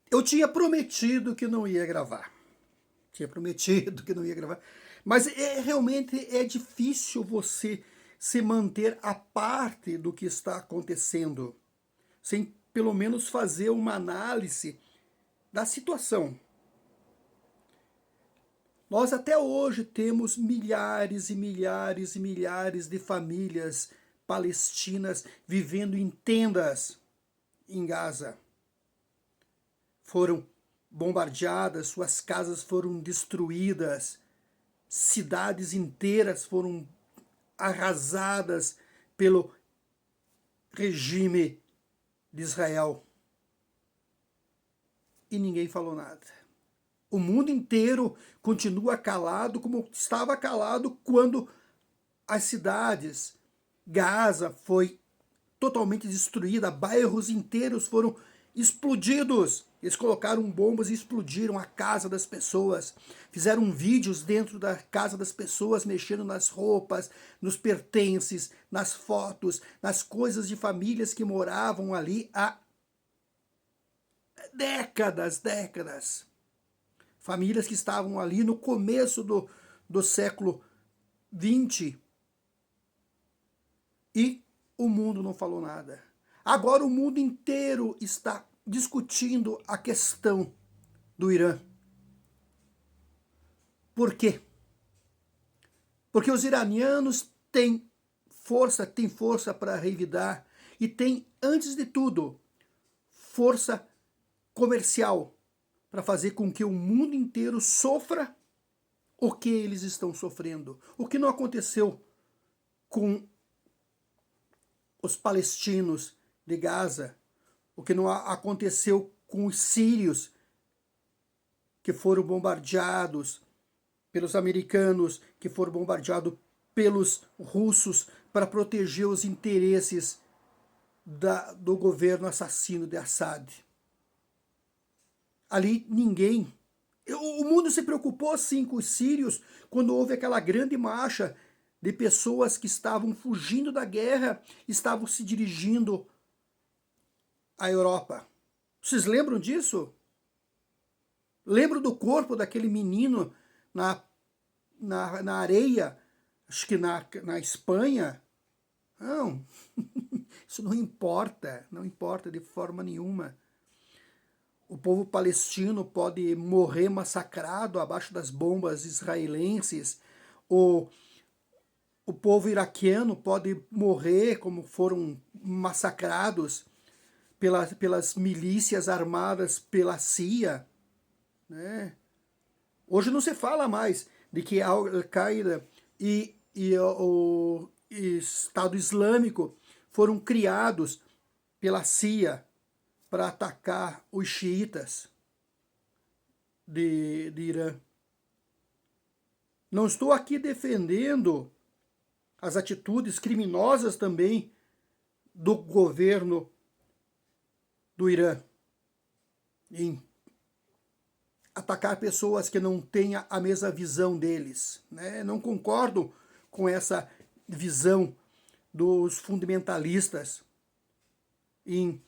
Eu tinha prometido que não ia gravar. Tinha prometido que não ia gravar. Mas realmente é difícil você se manter a parte do que está acontecendo, sem pelo menos fazer uma análise da situação. Nós até hoje temos milhares e milhares e milhares de famílias palestinas vivendo em tendas em Gaza. Foram bombardeadas, suas casas foram destruídas, cidades inteiras foram arrasadas pelo regime de Israel. E ninguém falou nada. O mundo inteiro continua calado como estava calado quando as cidades, Gaza foi totalmente destruída, bairros inteiros foram explodidos. Eles colocaram bombas e explodiram a casa das pessoas. Fizeram vídeos dentro da casa das pessoas, mexendo nas roupas, nos pertences, nas fotos, nas coisas de famílias que moravam ali há décadas. Famílias que estavam ali no começo do século XX. E o mundo não falou nada. Agora o mundo inteiro está discutindo a questão do Irã. Por quê? Porque os iranianos têm força para revidar e têm, antes de tudo, força comercial para fazer com que o mundo inteiro sofra o que eles estão sofrendo. O que não aconteceu com os palestinos de Gaza, o que não aconteceu com os sírios que foram bombardeados pelos americanos, que foram bombardeados pelos russos para proteger os interesses do governo assassino de Assad. Ali ninguém. O mundo se preocupou sim com os sírios quando houve aquela grande marcha de pessoas que estavam fugindo da guerra, estavam se dirigindo à Europa. Vocês lembram disso? Lembram do corpo daquele menino na areia, acho que na Espanha? Não, isso não importa de forma nenhuma. O povo palestino pode morrer massacrado abaixo das bombas israelenses, o povo iraquiano pode morrer como foram massacrados pelas milícias armadas pela CIA. Né? Hoje não se fala mais de que a Al-Qaeda e o Estado Islâmico foram criados pela CIA para atacar os xiitas de Irã. Não estou aqui defendendo as atitudes criminosas também do governo do Irã em atacar pessoas que não tenham a mesma visão deles. Né? Não concordo com essa visão dos fundamentalistas em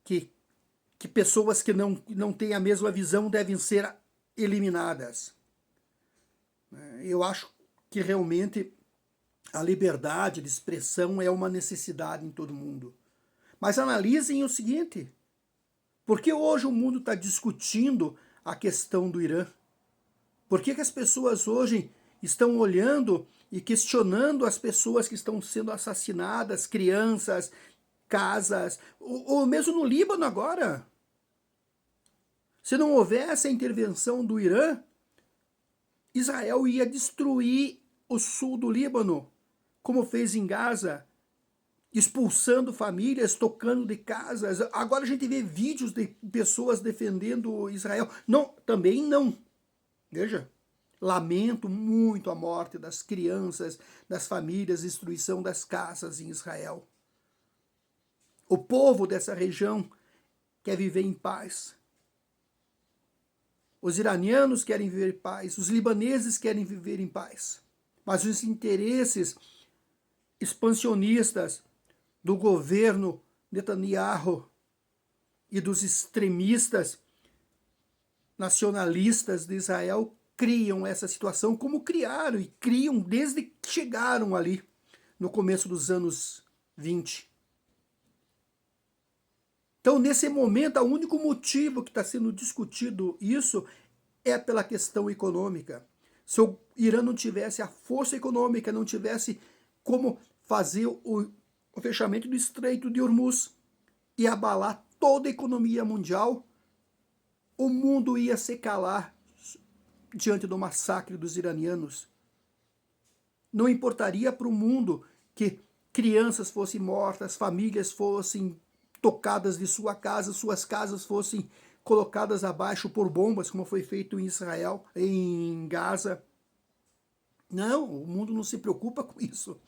que pessoas que não têm a mesma visão devem ser eliminadas. Eu acho que realmente a liberdade de expressão é uma necessidade em todo mundo. Mas analisem o seguinte, por que hoje o mundo está discutindo a questão do Irã? Por que as pessoas hoje estão olhando e questionando as pessoas que estão sendo assassinadas, crianças, casas, ou mesmo no Líbano agora? Se não houvesse a intervenção do Irã, Israel ia destruir o sul do Líbano, como fez em Gaza, expulsando famílias, tocando de casas. Agora a gente vê vídeos de pessoas defendendo Israel. Não, também não. Veja, lamento muito a morte das crianças, das famílias, destruição das casas em Israel. O povo dessa região quer viver em paz. Os iranianos querem viver em paz, os libaneses querem viver em paz. Mas os interesses expansionistas do governo Netanyahu e dos extremistas nacionalistas de Israel criam essa situação, como criaram e criam desde que chegaram ali no começo dos anos 20. Então, nesse momento, o único motivo que está sendo discutido isso é pela questão econômica. Se o Irã não tivesse a força econômica, não tivesse como fazer o fechamento do Estreito de Hormuz e abalar toda a economia mundial, o mundo ia se calar diante do massacre dos iranianos. Não importaria para o mundo que crianças fossem mortas, famílias fossem tocadas de sua casa, suas casas fossem colocadas abaixo por bombas, como foi feito em Israel, em Gaza. Não, o mundo não se preocupa com isso.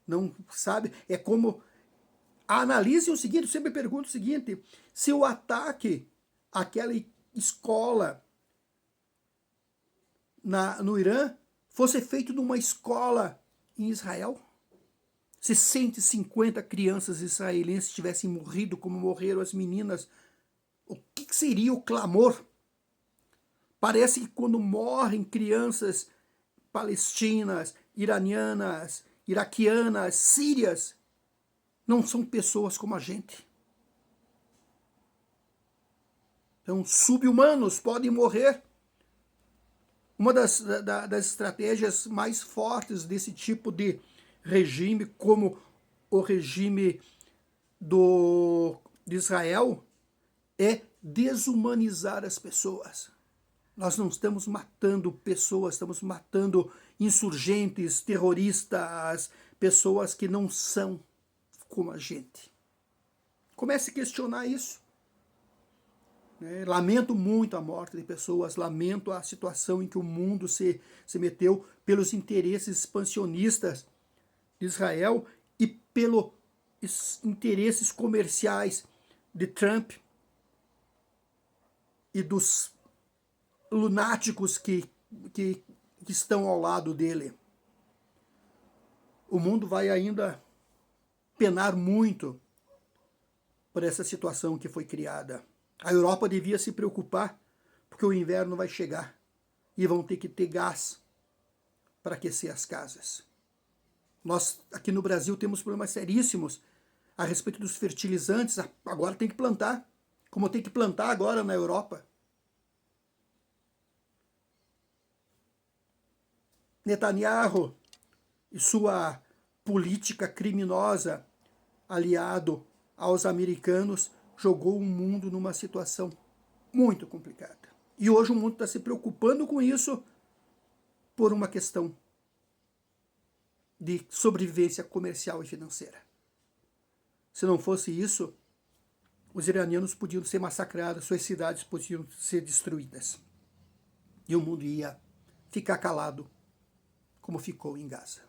Não sabe? É como... Analise o seguinte, eu sempre pergunto o seguinte, se o ataque àquela escola no Irã fosse feito numa escola em Israel, se 150 crianças israelenses tivessem morrido como morreram as meninas, o que seria o clamor? Parece que quando morrem crianças palestinas, iranianas, iraquianas, sírias, não são pessoas como a gente. Então, sub-humanos podem morrer. Uma das estratégias mais fortes desse tipo de regime, como o regime de Israel, é desumanizar as pessoas. Nós não estamos matando pessoas, estamos matando insurgentes, terroristas, pessoas que não são como a gente. Comece a questionar isso. Lamento muito a morte de pessoas, lamento a situação em que o mundo se meteu pelos interesses expansionistas de Israel e pelos interesses comerciais de Trump e dos lunáticos que estão ao lado dele. O mundo vai ainda penar muito por essa situação que foi criada. A Europa devia se preocupar, porque o inverno vai chegar e vão ter que ter gás para aquecer as casas. Nós, aqui no Brasil, temos problemas seríssimos a respeito dos fertilizantes. Agora tem que plantar, como tem que plantar agora na Europa. Netanyahu e sua política criminosa, aliado aos americanos, jogou o mundo numa situação muito complicada. E hoje o mundo está se preocupando com isso por uma questão de sobrevivência comercial e financeira. Se não fosse isso, os iranianos podiam ser massacrados, suas cidades podiam ser destruídas. E o mundo ia ficar calado, como ficou em Gaza.